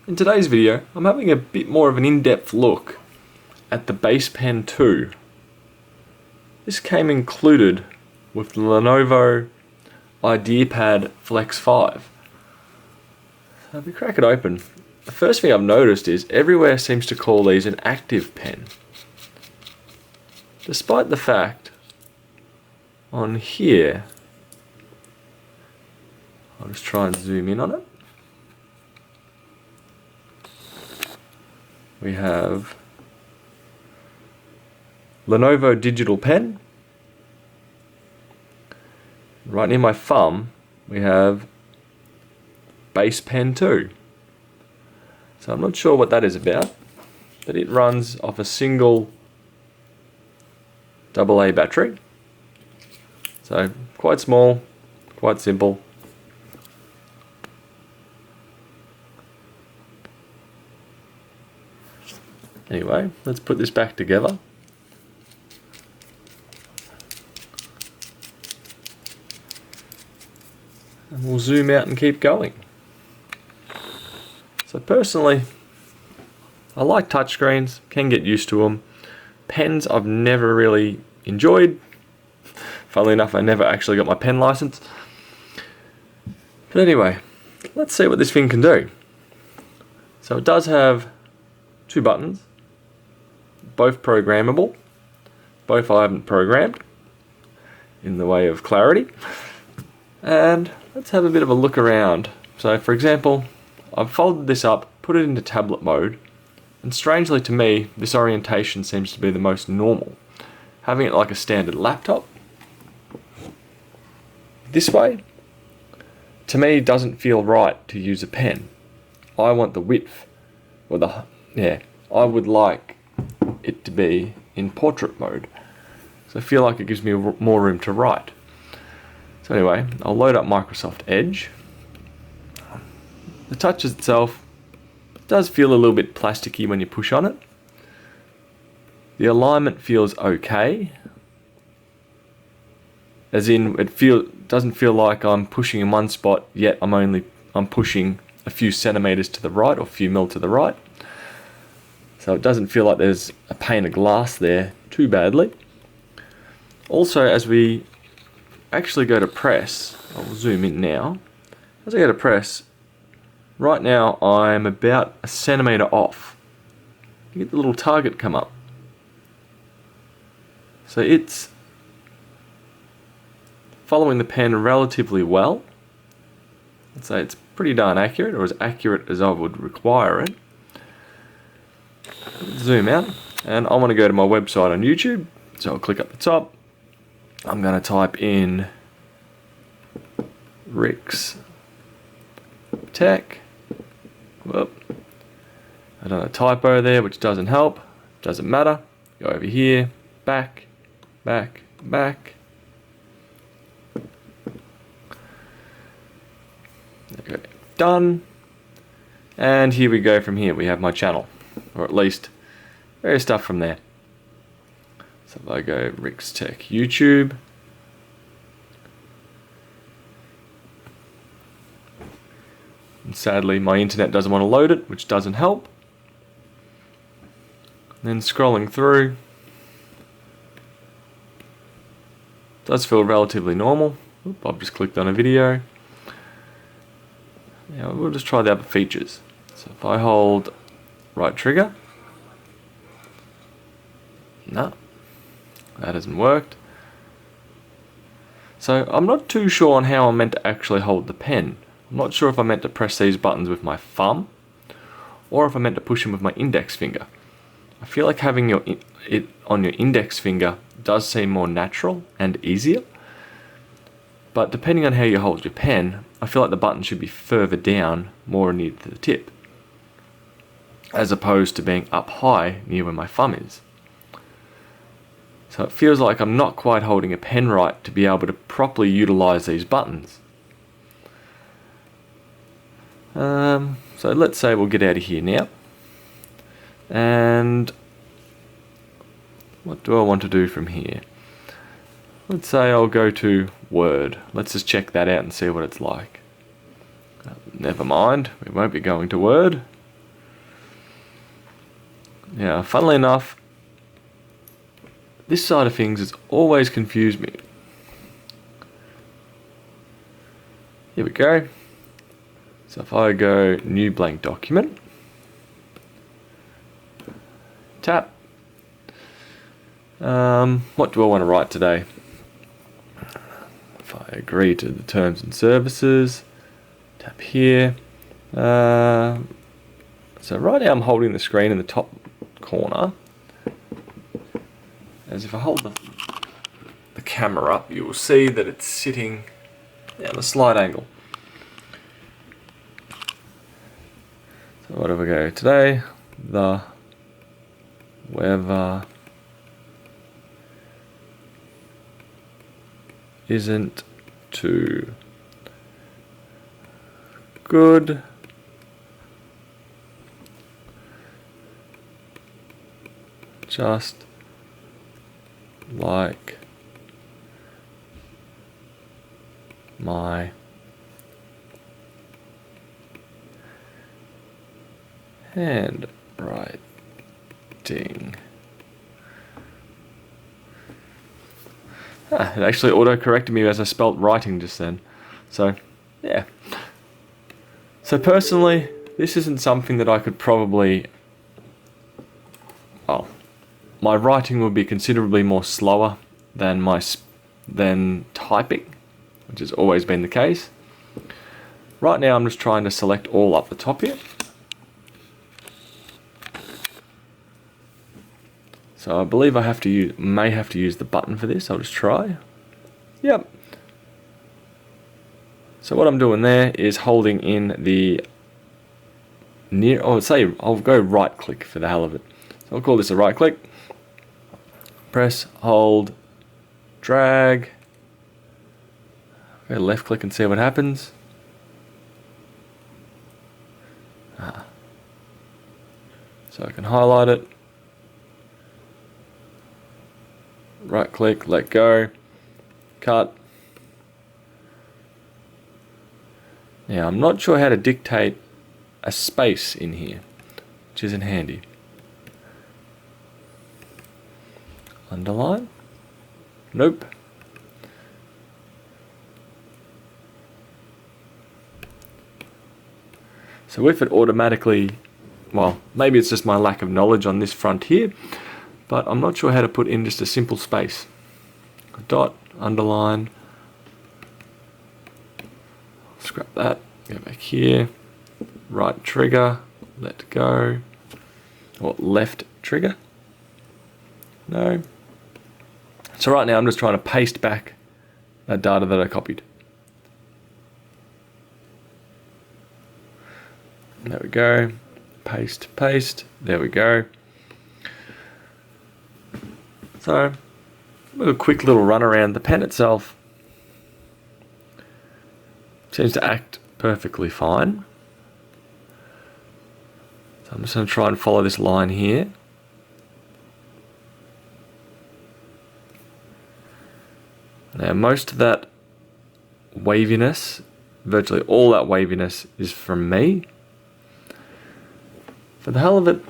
In today's video, I'm having a bit more of an in-depth look at the Base Pen 2. This came included with the Lenovo Ideapad Flex 5. So if we crack it open, the first thing I've noticed is everywhere seems to call these an active pen. Despite the fact on here, I'll just try and zoom in on it. We have Lenovo digital pen. Right near my thumb, we have Base Pen 2. So I'm not sure what that is about, but it runs off a single AA battery. So quite small, quite simple. Anyway, let's put this back together. And we'll zoom out and keep going. So personally, I like touchscreens, can get used to them. Pens I've never really enjoyed. Funnily enough, I never actually got my pen license. But anyway, let's see what this thing can do. So it does have two buttons, both programmable. Both I haven't programmed in the way of clarity. And let's have a bit of a look around. So for example, I've folded this up, put it into tablet mode, and strangely to me, this orientation seems to be the most normal. Having it like a standard laptop, this way, to me doesn't feel right to use a pen. I want the width, or I would like it to be in portrait mode. So I feel like it gives me more room to write. So anyway, I'll load up Microsoft Edge. The touch itself does feel a little bit plasticky when you push on it. The alignment feels okay. As in, doesn't feel like I'm pushing in one spot, yet I'm pushing a few centimeters to the right or a few mil to the right. So it doesn't feel like there's a pane of glass there too badly. Also, as we actually go to press, I'll zoom in now. As I go to press, right now I'm about a centimeter off. You get the little target come up. So it's following the pen relatively well. I'd say it's pretty darn accurate, or as accurate as I would require it. Zoom out, and I want to go to my website on YouTube, so I'll click up the top. I'm going to type in Rick's Tech. Whoop. I done a typo there, which doesn't help. Doesn't matter. Go over here, back, back, back. Okay, done. And here we go from here. We have my channel, or at least various stuff from there. So if I go Rick's Tech YouTube, and sadly my internet doesn't want to load it, which doesn't help. Then scrolling through, does feel relatively normal. Oop, I've just clicked on a video. Now we'll just try the other features. So if I hold right trigger, no, that hasn't worked. So I'm not too sure on how I'm meant to actually hold the pen. I'm not sure if I'm meant to press these buttons with my thumb, or if I'm meant to push them with my index finger. I feel like having it on your index finger does seem more natural and easier. But depending on how you hold your pen, I feel like the button should be further down, more near to the tip, as opposed to being up high near where my thumb is. So it feels like I'm not quite holding a pen right to be able to properly utilize these buttons. So let's say we'll get out of here now. And what do I want to do from here? Let's say I'll go to Word. Let's just check that out and see what it's like. Never mind, we won't be going to Word. Now, funnily enough, this side of things has always confused me. Here we go. So if I go new blank document, tap. What do I want to write today? If I agree to the terms and services, tap here. So right now I'm holding the screen in the top corner. As if I hold the camera up, you will see that it's sitting at a slight angle. So what do we go today? The weather isn't too good. Just like my handwriting. It actually auto-corrected me as I spelt writing just then. So, yeah. So personally, this isn't something that I could probably... Well, my writing would be considerably more slower than typing, which has always been the case. Right now I'm just trying to select all up the top here. So I believe I may have to use the button for this. I'll just try. Yep. So what I'm doing there is holding in the I'll go right click for the hell of it. So I'll call this a right click. Press, hold, drag. Go left click and see what happens. So I can highlight it. Right click, let go, cut. Now I'm not sure how to dictate a space in here, which isn't handy. Underline? Nope. So if it automatically, well, maybe it's just my lack of knowledge on this front here, but I'm not sure how to put in just a simple space. Dot, underline, scrap that, go back here, right trigger, let go, or left trigger, no. So right now I'm just trying to paste back that data that I copied. There we go, paste, paste, there we go. So, a quick little run around. The pen itself seems to act perfectly fine. So I'm just going to try and follow this line here. Now most of that waviness, virtually all that waviness, is from me. For the hell of it,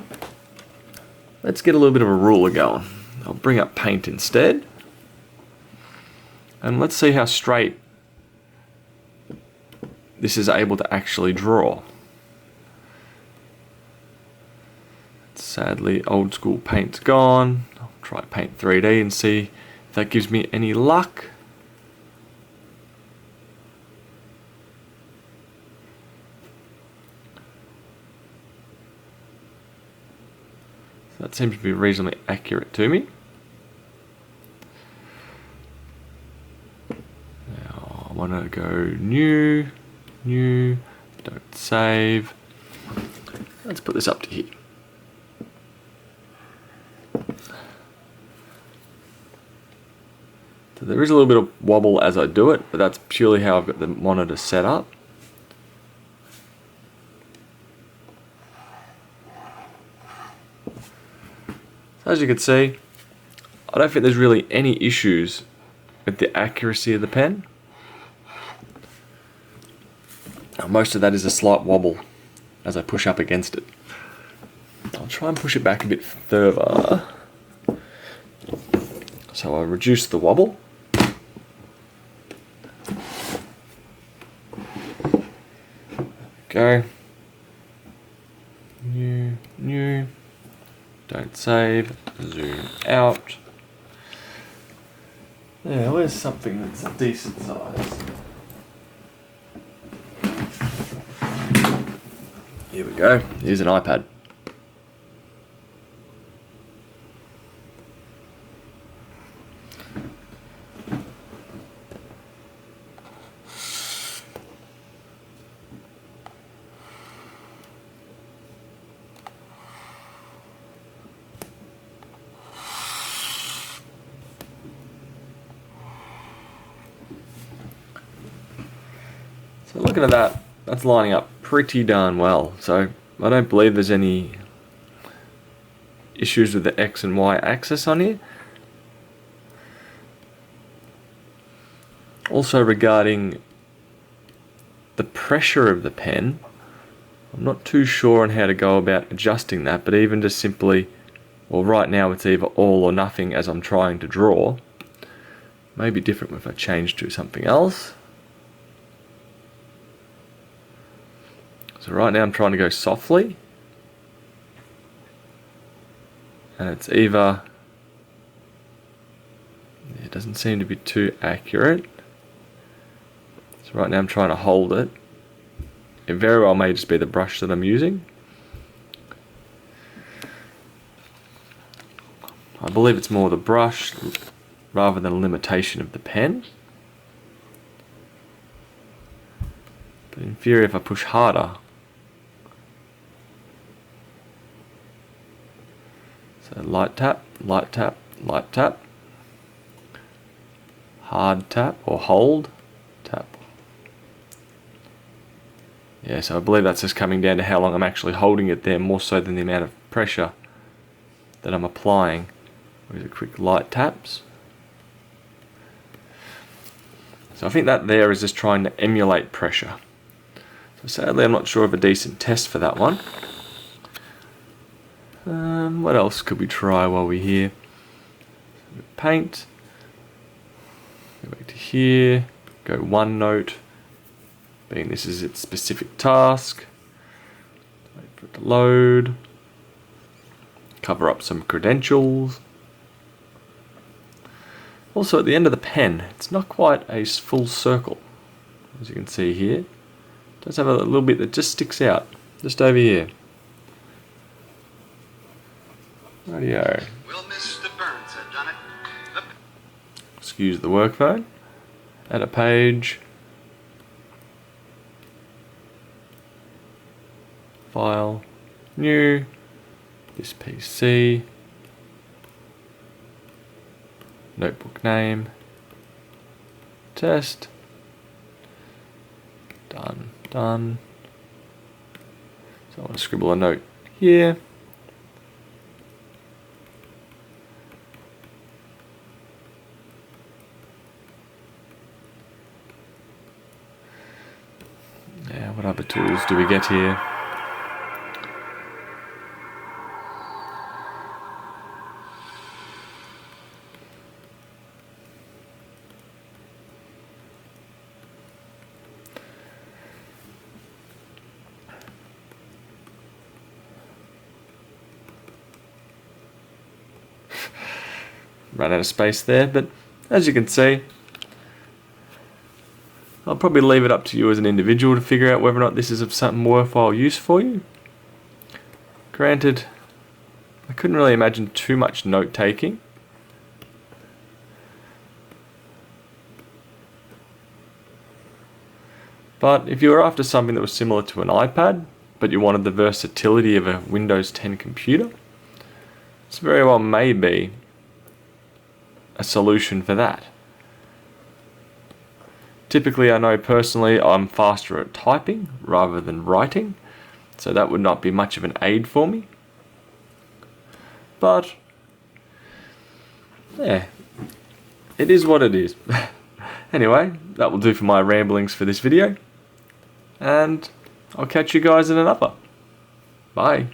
let's get a little bit of a ruler going. I'll bring up paint instead. And let's see how straight this is able to actually draw. Sadly, old school paint's gone. I'll try Paint 3D and see if that gives me any luck. That seems to be reasonably accurate to me. Now I want to go new, don't save. Let's put this up to here. So there is a little bit of wobble as I do it, but that's purely how I've got the monitor set up. As you can see, I don't think there's really any issues with the accuracy of the pen. Now, most of that is a slight wobble as I push up against it. I'll try and push it back a bit further. So I reduce the wobble. Go. New. Don't save. Zoom out. Yeah, where's something that's a decent size? Here we go. Here's an iPad. So looking at that, that's lining up pretty darn well. So I don't believe there's any issues with the X and Y axis on here. Also regarding the pressure of the pen, I'm not too sure on how to go about adjusting that, but even just simply, well, right now it's either all or nothing as I'm trying to draw. Maybe different if I change to something else. So right now I'm trying to go softly, and it's either, it doesn't seem to be too accurate. So right now I'm trying to hold it. It very well may just be the brush that I'm using. I believe it's more the brush rather than a limitation of the pen. But in theory, if I push harder, so light tap, light tap, light tap, hard tap or hold, tap. Yeah, so I believe that's just coming down to how long I'm actually holding it there, more so than the amount of pressure that I'm applying. With the quick light taps. So I think that there is just trying to emulate pressure. So sadly I'm not sure of a decent test for that one. What else could we try while we're here? Paint. Go back to here. Go one note. Being this is its specific task. Wait for it to load. Cover up some credentials. Also at the end of the pen, it's not quite a full circle. As you can see here. It does have a little bit that just sticks out. Just over here. Radio. Will Mr. Burns have done it? Excuse the work phone. Add a page. File. New. This PC. Notebook name. Test. Done. Done. So I want to scribble a note here. Yeah, what other tools do we get here? Run out of space there, but as you can see, I'll probably leave it up to you as an individual to figure out whether or not this is of some worthwhile use for you. Granted, I couldn't really imagine too much note taking. But if you were after something that was similar to an iPad, but you wanted the versatility of a Windows 10 computer, this very well may be a solution for that. Typically, I know personally I'm faster at typing rather than writing, so that would not be much of an aid for me. But yeah, it is what it is. Anyway, that will do for my ramblings for this video, and I'll catch you guys in another. Bye.